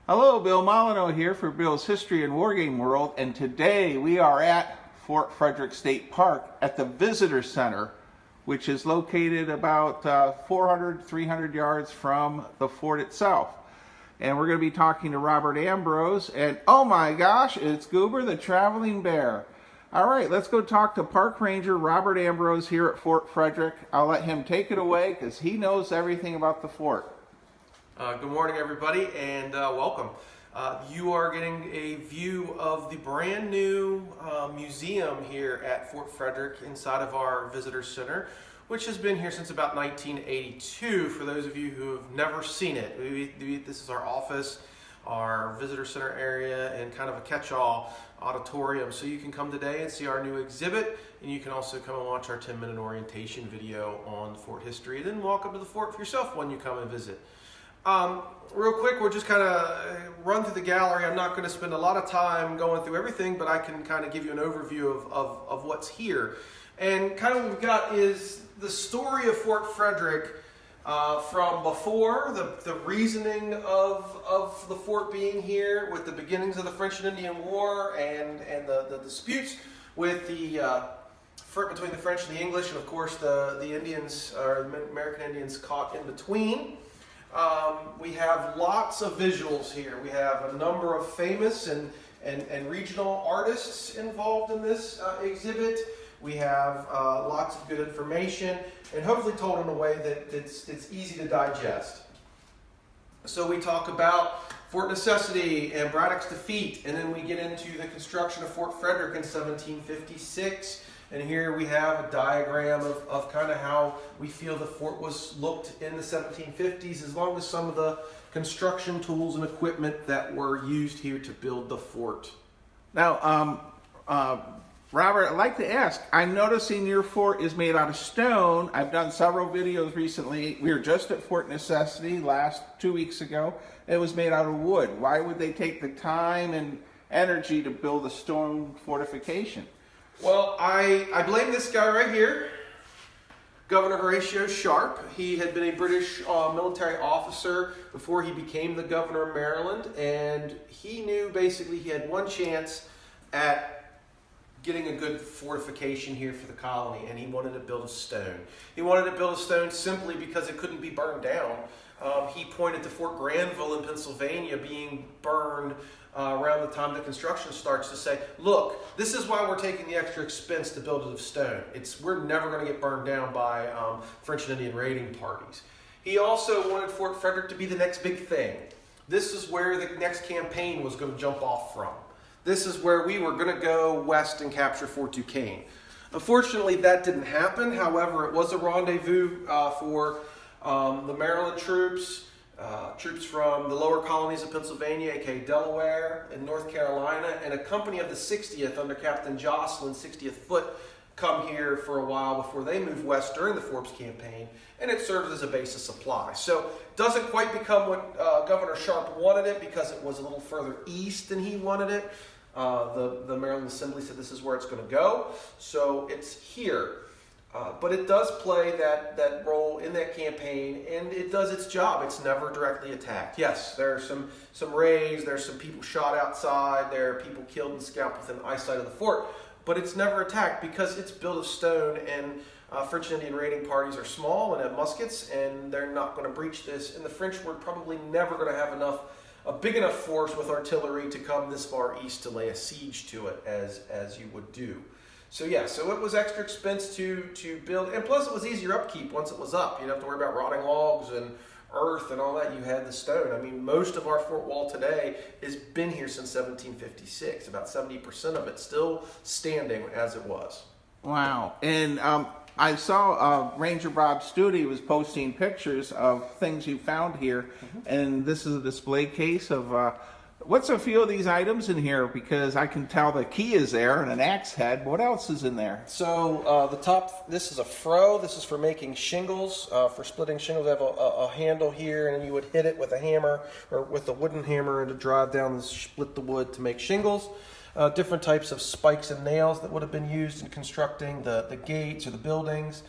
Hello, Bill Molyneux here for Bill's History and Wargame World, and today we are at Fort Frederick State Park at the Visitor Center, which is located about 300 yards from the fort itself. And we're going to be talking to Robert Ambrose, and oh my gosh, it's Goober the Traveling Bear. All right, let's go talk to Park Ranger Robert Ambrose here at Fort Frederick. I'll let him take it away because he knows everything about the fort. Good morning, everybody, and welcome. You are getting a view of the brand new museum here at Fort Frederick inside of our visitor center, which has been here since about 1982. For those of you who have never seen it, this is our office, our visitor center area, and kind of a catch-all auditorium. So you can come today and see our new exhibit, and you can also come and watch our 10-minute orientation video on fort history, and then walk up to the fort for yourself when you come and visit. Real quick, we'll just kind of run through the gallery. I'm not going to spend a lot of time going through everything, but I can kind of give you an overview of what's here. And kind of what we've got is the story of Fort Frederick from before, the reasoning of the fort being here, with the beginnings of the French and Indian War and the disputes with between the French and the English, and of course the Indians, or American Indians, caught in between. We have lots of visuals here. We have a number of famous and regional artists involved in this exhibit. We have lots of good information, and hopefully told in a way that it's easy to digest. So we talk about Fort Necessity and Braddock's defeat, and then we get into the construction of Fort Frederick in 1756. And here we have a diagram of kind of how we feel the fort was looked in the 1750s, as long as some of the construction tools and equipment that were used here to build the fort. Now, Robert, I'd like to ask, I'm noticing your fort is made out of stone. I've done several videos recently. We were just at Fort Necessity 2 weeks ago. It was made out of wood. Why would they take the time and energy to build a stone fortification? Well, I blame this guy right here, Governor Horatio Sharp. He had been a British military officer before he became the governor of Maryland, and he knew basically he had one chance at getting a good fortification here for the colony, and he wanted to build a stone. He wanted to build a stone simply because it couldn't be burned down. He pointed to Fort Granville in Pennsylvania being burned around the time the construction starts, to say, look, this is why we're taking the extra expense to build it of stone. We're never going to get burned down by French and Indian raiding parties. He also wanted Fort Frederick to be the next big thing. This is where the next campaign was going to jump off from. This is where we were going to go west and capture Fort Duquesne. Unfortunately, that didn't happen. However, it was a rendezvous for the Maryland troops, troops from the lower colonies of Pennsylvania, aka Delaware, and North Carolina, and a company of the 60th under Captain Jocelyn, 60th Foot, come here for a while before they moved west during the Forbes campaign, and it serves as a base of supply. So it doesn't quite become what Governor Sharp wanted it, because it was a little further east than he wanted it. The Maryland Assembly said this is where it's going to go, so it's here. But it does play that role in that campaign, and it does its job. It's never directly attacked. Yes, there are some raids, there's some people shot outside, there are people killed and scalped within eyesight of the fort, but it's never attacked because it's built of stone, and French and Indian raiding parties are small and have muskets, and they're not going to breach this, and the French were probably never going to have a big enough force with artillery to come this far east to lay a siege to it as you would do. So yeah, so it was extra expense to build, and plus it was easier upkeep once it was up. You didn't have to worry about rotting logs and earth and all that. You had the stone. I mean, most of our fort wall today has been here since 1756. About 70% of it still standing as it was. Wow. And I saw Ranger Bob Studi was posting pictures of things you found here, and this is a display case of what's a few of these items in here, because I can tell the key is there and an axe head. What else is in there? So the top, this is a froe. This is for making shingles, for splitting shingles. I have a handle here, and then you would hit it with a hammer or with a wooden hammer and to drive down and split the wood to make shingles. Different types of spikes and nails that would have been used in constructing the gates or the buildings.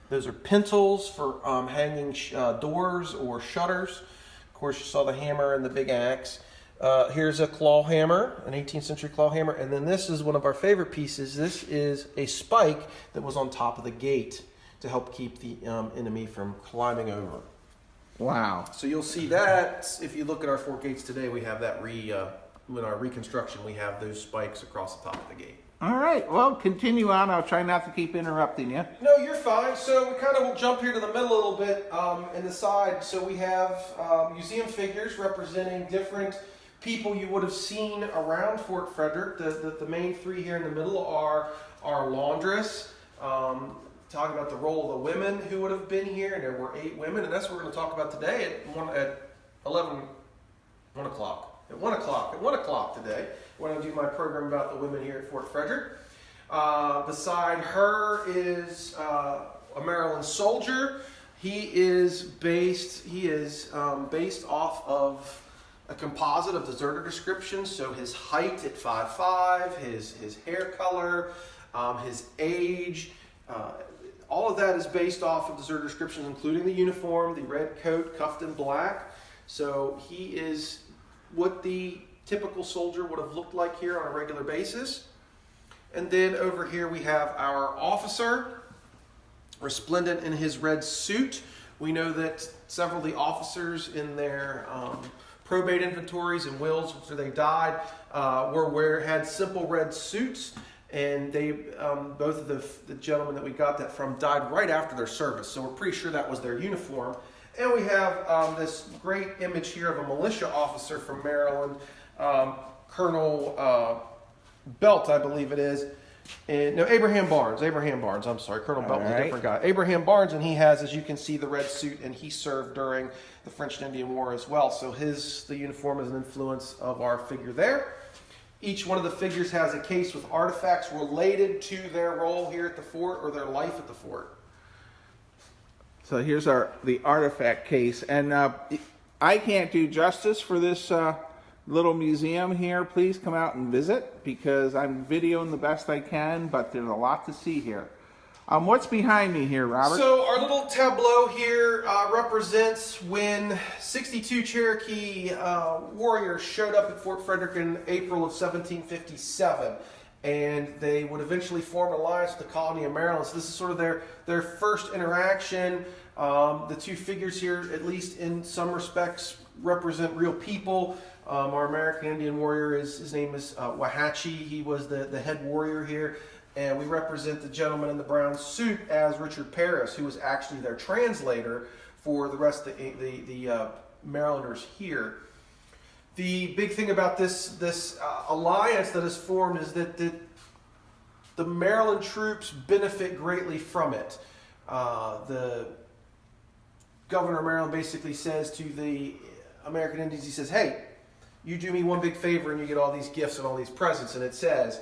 Those are pintles for hanging doors or shutters. Of course, you saw the hammer and the big axe. Here's a claw hammer, an 18th century claw hammer, and then this is one of our favorite pieces. This is a spike that was on top of the gate to help keep the enemy from climbing over. Wow. So you'll see that if you look at our fort gates today, we have that in our reconstruction, we have those spikes across the top of the gate. All right, well, continue on. I'll try not to keep interrupting you. No, you're fine. So we kind of will jump here to the middle a little bit in the side. So we have museum figures representing different people you would have seen around Fort Frederick. The main three here in the middle are our laundress, talking about the role of the women who would have been here, and there were 8 women, and that's what we're going to talk about today at 1 o'clock. At 1 o'clock today, when I do my program about the women here at Fort Frederick. Beside her is a Maryland soldier. He is based off of a composite of deserter descriptions. So his height at 5'5", his hair color, his age, all of that is based off of deserter descriptions, including the uniform, the red coat, cuffed in black. So he is what the typical soldier would have looked like here on a regular basis. And then over here we have our officer, resplendent in his red suit. We know that several of the officers in their probate inventories and wills after they died had simple red suits, and they both of the gentlemen that we got that from died right after their service, so we're pretty sure that was their uniform. And we have this great image here of a militia officer from Maryland, Colonel Belt, I believe it is. Abraham Barnes, I'm sorry. Colonel Belt was a different guy. Abraham Barnes, and he has, as you can see, the red suit, and he served during the French and Indian War as well. So the uniform is an influence of our figure there. Each one of the figures has a case with artifacts related to their role here at the fort or their life at the fort. So here's the artifact case, and I can't do justice for this little museum here. Please come out and visit, because I'm videoing the best I can, but there's a lot to see here. What's behind me here, Robert? So our little tableau here represents when 62 Cherokee warriors showed up at Fort Frederick in April of 1757. And they would eventually form an alliance with the colony of Maryland. So this is sort of their first interaction. The two figures here, at least in some respects, represent real people. Our American Indian warrior, his name is Wahatchee. He was the head warrior here. And we represent the gentleman in the brown suit as Richard Paris, who was actually their translator for the rest of the Marylanders here. The big thing about this alliance that is formed is that the Maryland troops benefit greatly from it. The governor of Maryland basically says to the American Indians, he says, hey, you do me one big favor and you get all these gifts and all these presents. And it says,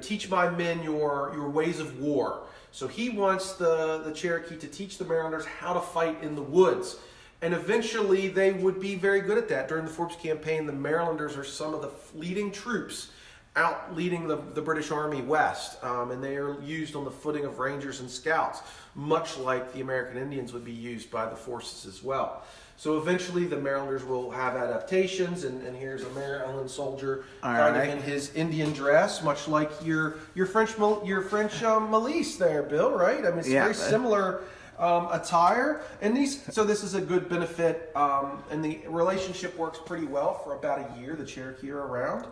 teach my men your ways of war. So he wants the Cherokee to teach the Marylanders how to fight in the woods. And eventually they would be very good at that. During the Forbes campaign, the Marylanders are some of the leading troops out leading the British Army west. And they are used on the footing of rangers and scouts, much like the American Indians would be used by the forces as well. So eventually the Marylanders will have adaptations, and here's a Maryland soldier kind of in his Indian dress, much like your French milice there, Bill, right? I mean, it's very similar attire, and so this is a good benefit, and the relationship works pretty well for about a year. The Cherokee are around,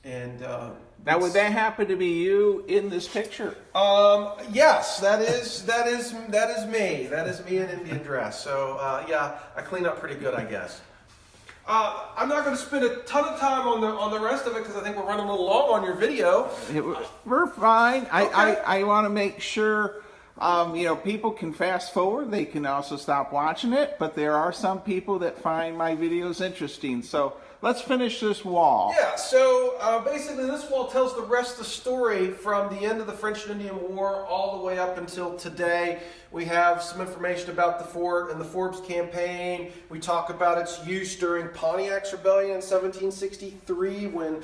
and now would that happen to be you in this picture? Yes, that is me. That is me in Indian dress. So I clean up pretty good, I guess. I'm not going to spend a ton of time on the rest of it because I think we're running a little long on your video. We're fine. Okay. I want to make sure. People can fast forward. They can also stop watching it, but there are some people that find my videos interesting. So let's finish this wall. Yeah, so basically this wall tells the rest of the story from the end of the French and Indian War all the way up until today. We have some information about the fort and the Forbes campaign. We talk about its use during Pontiac's rebellion in 1763 when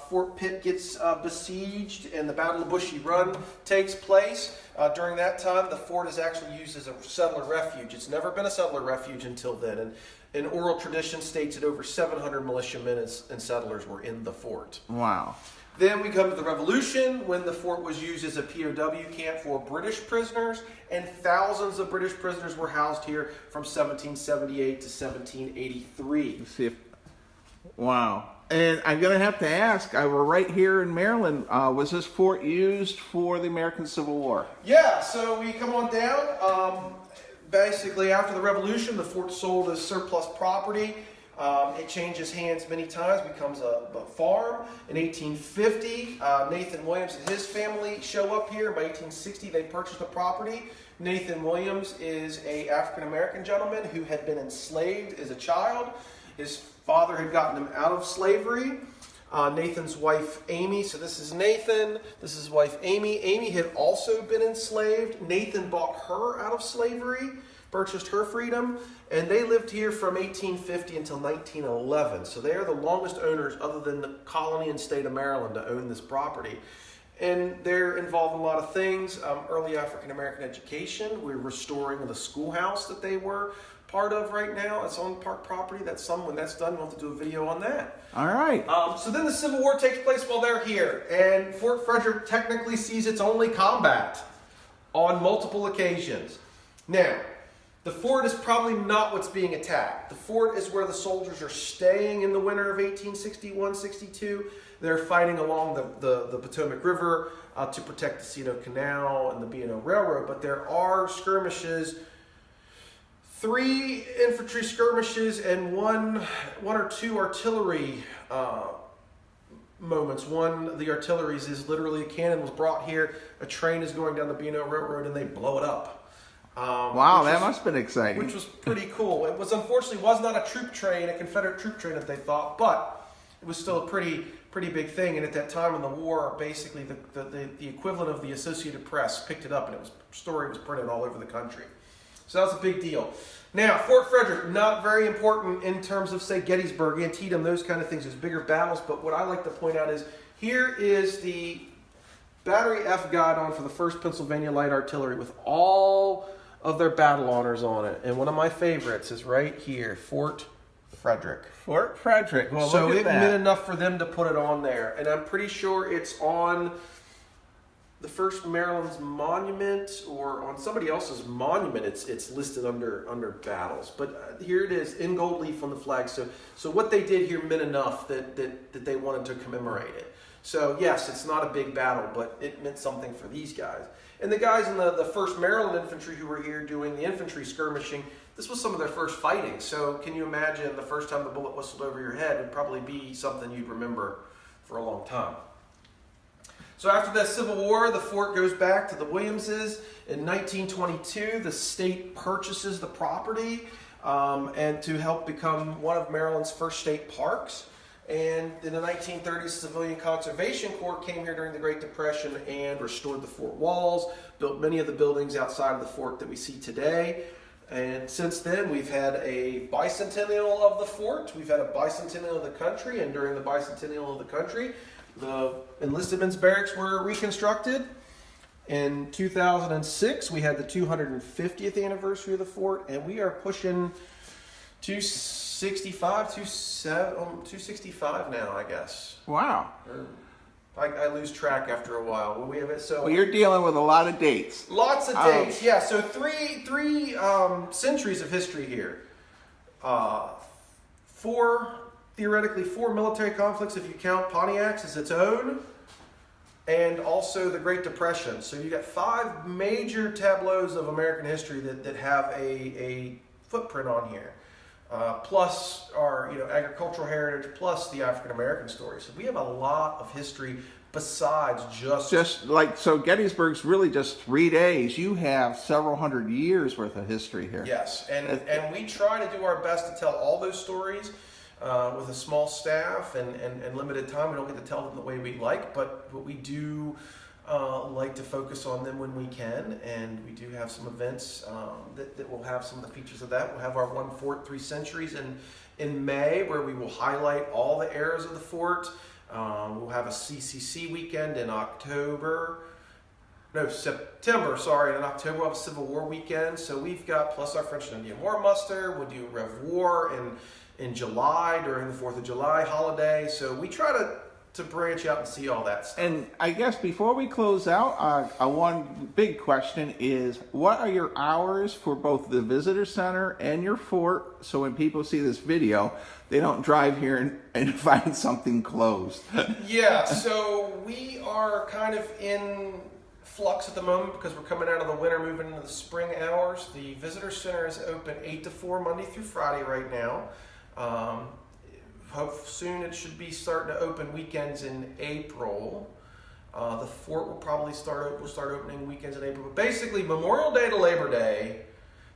Fort Pitt gets besieged and the Battle of Bushy Run takes place. During that time, the fort is actually used as a settler refuge. It's never been a settler refuge until then. And And oral tradition states that over 700 militiamen and settlers were in the fort. Wow. Then we come to the Revolution, when the fort was used as a POW camp for British prisoners, and thousands of British prisoners were housed here from 1778 to 1783. Let's see if. Wow. And I'm going to have to ask, we're right here in Maryland. Was this fort used for the American Civil War? Yeah, so we come on down. Basically, after the Revolution, the fort sold as surplus property. It changes hands many times, becomes a farm. In 1850, Nathan Williams and his family show up here. By 1860, they purchase the property. Nathan Williams is an African-American gentleman who had been enslaved as a child. His father had gotten him out of slavery. Nathan's wife, Amy, so this is Nathan, this is his wife, Amy. Amy had also been enslaved. Nathan bought her out of slavery, purchased her freedom, and they lived here from 1850 until 1911. So they are the longest owners, other than the colony and state of Maryland, to own this property. And they're involved in a lot of things. Early African-American education. We're restoring the schoolhouse that they were part of right now. It's on park property. When that's done, we'll have to do a video on that. All right. So then the Civil War takes place while they're here. And Fort Frederick technically sees its only combat on multiple occasions. Now, the fort is probably not what's being attacked. The fort is where the soldiers are staying in the winter of 1861-62. They're fighting along the Potomac River to protect the C&O Canal and the B&O Railroad. But there are skirmishes, 3 infantry skirmishes and one or two artillery moments. One, the artillery's is literally a cannon was brought here, a train is going down the B&O Railroad, and they blow it up. Wow, that must have been exciting. Which was pretty cool. It was unfortunately was not a troop train, a Confederate troop train that they thought, but it was still a pretty big thing. And at that time in the war, basically the equivalent of the Associated Press picked it up, and story was printed all over the country. So that was a big deal. Now, Fort Frederick, not very important in terms of, say, Gettysburg, Antietam, those kind of things. There's bigger battles, but what I like to point out is here is the Battery F guidon for the 1st Pennsylvania Light Artillery with all of their battle honors on it. And one of my favorites is right here, Fort Frederick. Fort Frederick. Well, So look at it that. meant enough for them to put it on there. And I'm pretty sure it's on the 1st Maryland's monument, or on somebody else's monument. It's listed under battles. But here it is in gold leaf on the flag. So what they did here meant enough that they wanted to commemorate it. So yes, it's not a big battle, but it meant something for these guys. And the guys in the 1st Maryland Infantry who were here doing the infantry skirmishing, this was some of their first fighting. So can you imagine the first time the bullet whistled over your head would probably be something you'd remember for a long time. So after that Civil War, the fort goes back to the Williamses. In 1922, the state purchases the property and to help become one of Maryland's first state parks. And in the 1930s, Civilian Conservation Corps came here during the Great Depression and restored the fort walls, built many of the buildings outside of the fort that we see today. And since then, we've had a bicentennial of the fort. We've had a bicentennial of the country. And during the bicentennial of the country, the enlisted men's barracks were reconstructed. In 2006, we had the 250th anniversary of the fort. And we are pushing 265 now, I guess. Wow. I lose track after a while. Well, we have it. So Well, you're dealing with a lot of dates. lots of dates. Yeah. So three centuries of history here. Theoretically, 4 military conflicts if you count Pontiac's as its own, and also the Great Depression. So you got 5 major tableaus of American history that have a footprint on here. Plus our agricultural heritage, plus the African American story. So we have a lot of history besides just So Gettysburg's really just 3 days. You have several hundred years worth of history here. yes, and we try to do our best to tell all those stories with a small staff and limited time. We don't get to tell them the way we like, but we do like to focus on them when we can, and we do have some events that will have some of the features of that. We'll have our One Fort 3 Centuries in May, where we will highlight all the eras of the fort. We'll have a CCC weekend in October. No, September, sorry, and in October we'll have a Civil War weekend. So we've got, plus our French and Indian War muster, we'll do Rev War in July during the 4th of July holiday. So we try to branch out and see all that stuff. And I guess before we close out, one big question is, what are your hours for both the visitor center and your fort? So when people see this video, they don't drive here and find something closed. Yeah, so we are kind of in flux at the moment because we're coming out of the winter, moving into the spring hours. The visitor center is open 8 to 4 Monday through Friday right now. Hope soon it should be starting to open weekends in April. The fort will probably start opening weekends in April. But basically, Memorial Day to Labor Day,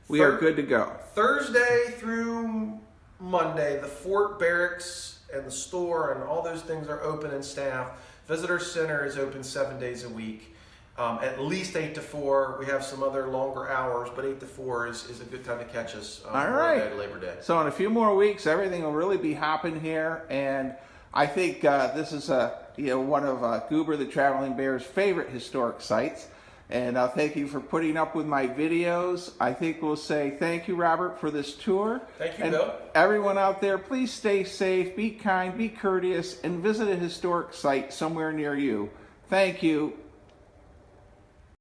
We are good to go. Thursday through Monday, the fort, barracks, and the store and all those things are open and staffed. Visitor center is open 7 days a week. At least 8 to 4. We have some other longer hours, but 8 to 4 is a good time to catch us on All right. Memorial Day to Labor Day. So in a few more weeks, everything will really be hopping here, and I think this is one of Goober the Traveling Bear's favorite historic sites. And thank you for putting up with my videos. I think we'll say thank you, Robert, for this tour. Thank you, and Bill. Everyone out there, please stay safe, be kind, be courteous, and visit a historic site somewhere near you. Thank you.